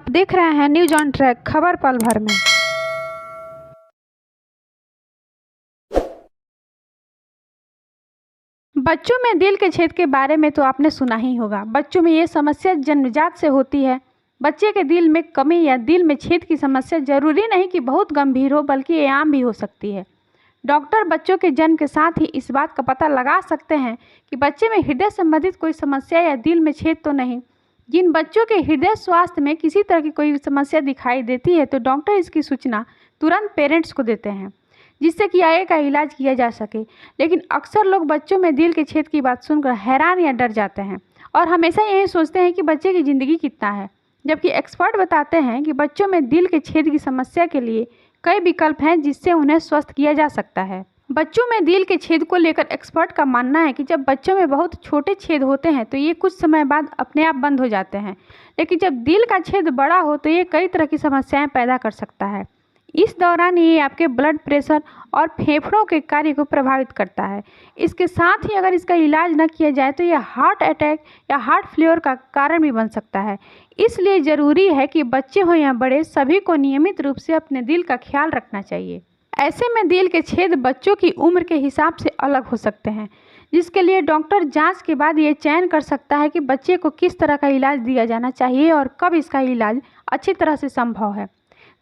आप देख रहे हैं न्यूज ऑन ट्रैक, खबर पल भर में। बच्चों में दिल के छेद के बारे में तो आपने सुना ही होगा। बच्चों में ये समस्या जन्मजात से होती है। बच्चे के दिल में कमी या दिल में छेद की समस्या जरूरी नहीं कि बहुत गंभीर हो, बल्कि ये आम भी हो सकती है। डॉक्टर बच्चों के जन्म के साथ ही इस बात का पता लगा सकते हैं कि बच्चे में हृदय संबंधित कोई समस्या या दिल में छेद तो नहीं। जिन बच्चों के हृदय स्वास्थ्य में किसी तरह की कोई समस्या दिखाई देती है तो डॉक्टर इसकी सूचना तुरंत पेरेंट्स को देते हैं, जिससे कि आगे का इलाज किया जा सके। लेकिन अक्सर लोग बच्चों में दिल के छेद की बात सुनकर हैरान या डर जाते हैं और हमेशा यही सोचते हैं कि बच्चे की ज़िंदगी कितना है, जबकि एक्सपर्ट बताते हैं कि बच्चों में दिल के छेद की समस्या के लिए कई विकल्प हैं जिससे उन्हें स्वस्थ किया जा सकता है। बच्चों में दिल के छेद को लेकर एक्सपर्ट का मानना है कि जब बच्चों में बहुत छोटे छेद होते हैं तो ये कुछ समय बाद अपने आप बंद हो जाते हैं, लेकिन जब दिल का छेद बड़ा हो तो ये कई तरह की समस्याएं पैदा कर सकता है। इस दौरान ये आपके ब्लड प्रेशर और फेफड़ों के कार्य को प्रभावित करता है। इसके साथ ही अगर इसका इलाज न किया जाए तो यह हार्ट अटैक या हार्ट फेल्योर का कारण भी बन सकता है। इसलिए ज़रूरी है कि बच्चे हो या बड़े, सभी को नियमित रूप से अपने दिल का ख्याल रखना चाहिए। ऐसे में दिल के छेद बच्चों की उम्र के हिसाब से अलग हो सकते हैं, जिसके लिए डॉक्टर जांच के बाद ये चयन कर सकता है कि बच्चे को किस तरह का इलाज दिया जाना चाहिए और कब इसका इलाज अच्छी तरह से संभव है।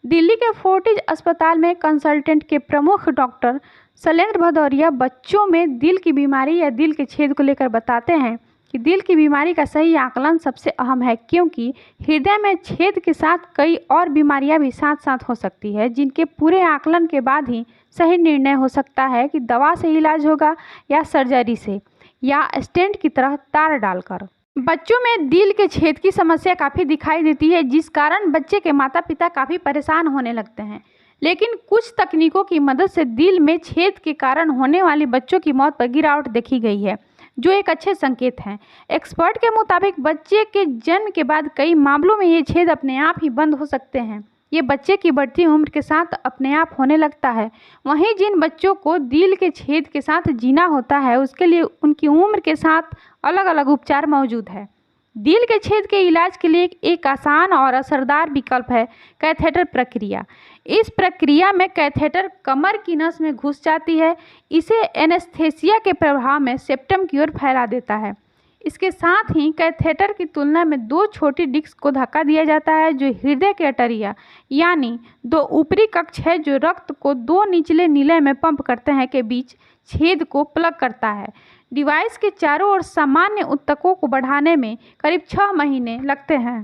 दिल्ली के फोर्टिज अस्पताल में कंसल्टेंट के प्रमुख डॉक्टर शैलेंद्र भदौरिया बच्चों में दिल की बीमारी या दिल के छेद को लेकर बताते हैं कि दिल की बीमारी का सही आकलन सबसे अहम है, क्योंकि हृदय में छेद के साथ कई और बीमारियां भी साथ साथ हो सकती है, जिनके पूरे आकलन के बाद ही सही निर्णय हो सकता है कि दवा से इलाज होगा या सर्जरी से या स्टेंट की तरह तार डालकर। बच्चों में दिल के छेद की समस्या काफ़ी दिखाई देती है, जिस कारण बच्चे के माता पिता काफ़ी परेशान होने लगते हैं। लेकिन कुछ तकनीकों की मदद से दिल में छेद के कारण होने वाली बच्चों की मौत पर गिरावट देखी गई है, जो एक अच्छे संकेत हैं। एक्सपर्ट के मुताबिक बच्चे के जन्म के बाद कई मामलों में ये छेद अपने आप ही बंद हो सकते हैं। ये बच्चे की बढ़ती उम्र के साथ अपने आप होने लगता है। वहीं जिन बच्चों को दिल के छेद के साथ जीना होता है, उसके लिए उनकी उम्र के साथ अलग अलग उपचार मौजूद है। दिल के छेद के इलाज के लिए एक आसान और असरदार विकल्प है कैथेटर प्रक्रिया। इस प्रक्रिया में कैथेटर कमर की नस में घुस जाती है। इसे एनेस्थेसिया के प्रभाव में सेप्टम की ओर फैला देता है। इसके साथ ही कैथेटर की तुलना में दो छोटी डिस्क को धक्का दिया जाता है, जो हृदय के अटरिया यानी दो ऊपरी कक्ष है जो रक्त को दो निचले निलय में पंप करते हैं के बीच छेद को प्लग करता है। डिवाइस के चारों ओर सामान्य ऊतकों को बढ़ाने में करीब 6 महीने लगते हैं।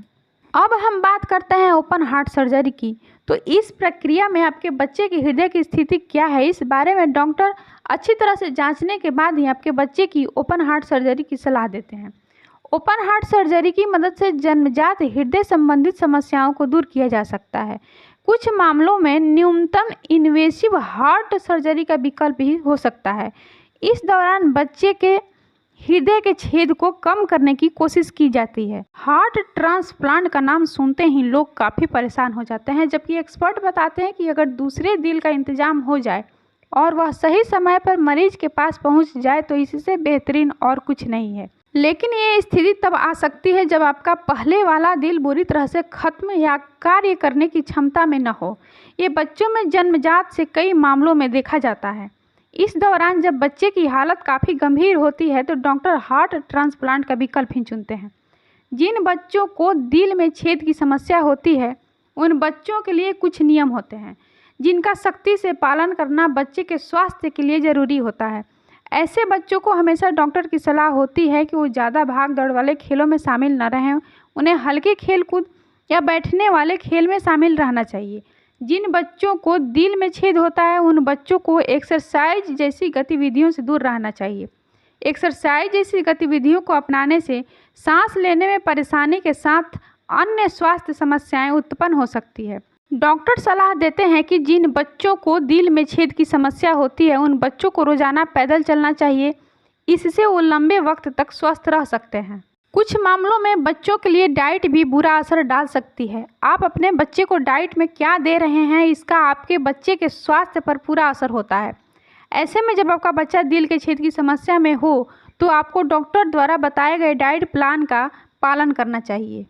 अब हम बात करते हैं ओपन हार्ट सर्जरी की। तो इस प्रक्रिया में आपके बच्चे की हृदय की स्थिति क्या है, इस बारे में डॉक्टर अच्छी तरह से जांचने के बाद ही आपके बच्चे की ओपन हार्ट सर्जरी की सलाह देते हैं। ओपन हार्ट सर्जरी की मदद से जन्मजात हृदय संबंधित समस्याओं को दूर किया जा सकता है। कुछ मामलों में न्यूनतम इन्वेसिव हार्ट सर्जरी का विकल्प भी हो सकता है। इस दौरान बच्चे के हृदय के छेद को कम करने की कोशिश की जाती है। हार्ट ट्रांसप्लांट का नाम सुनते ही लोग काफ़ी परेशान हो जाते हैं, जबकि एक्सपर्ट बताते हैं कि अगर दूसरे दिल का इंतजाम हो जाए और वह सही समय पर मरीज के पास पहुंच जाए तो इससे बेहतरीन और कुछ नहीं है। लेकिन ये स्थिति तब आ सकती है जब आपका पहले वाला दिल बुरी तरह से खत्म या कार्य करने की क्षमता में न हो। ये बच्चों में जन्मजात से कई मामलों में देखा जाता है। इस दौरान जब बच्चे की हालत काफ़ी गंभीर होती है तो डॉक्टर हार्ट ट्रांसप्लांट का विकल्प ही चुनते हैं। जिन बच्चों को दिल में छेद की समस्या होती है, उन बच्चों के लिए कुछ नियम होते हैं जिनका सख्ती से पालन करना बच्चे के स्वास्थ्य के लिए ज़रूरी होता है। ऐसे बच्चों को हमेशा डॉक्टर की सलाह होती है कि वो ज़्यादा भाग दौड़ वाले खेलों में शामिल न रहें। उन्हें हल्के खेल कूद या बैठने वाले खेल में शामिल रहना चाहिए। जिन बच्चों को दिल में छेद होता है, उन बच्चों को एक्सरसाइज जैसी गतिविधियों से दूर रहना चाहिए। एक्सरसाइज जैसी गतिविधियों को अपनाने से सांस लेने में परेशानी के साथ अन्य स्वास्थ्य समस्याएं उत्पन्न हो सकती है। डॉक्टर सलाह देते हैं कि जिन बच्चों को दिल में छेद की समस्या होती है, उन बच्चों को रोजाना पैदल चलना चाहिए। इससे वो लंबे वक्त तक स्वस्थ रह सकते हैं। कुछ मामलों में बच्चों के लिए डाइट भी बुरा असर डाल सकती है। आप अपने बच्चे को डाइट में क्या दे रहे हैं, इसका आपके बच्चे के स्वास्थ्य पर पूरा असर होता है। ऐसे में जब आपका बच्चा दिल के छेद की समस्या में हो तो आपको डॉक्टर द्वारा बताए गए डाइट प्लान का पालन करना चाहिए।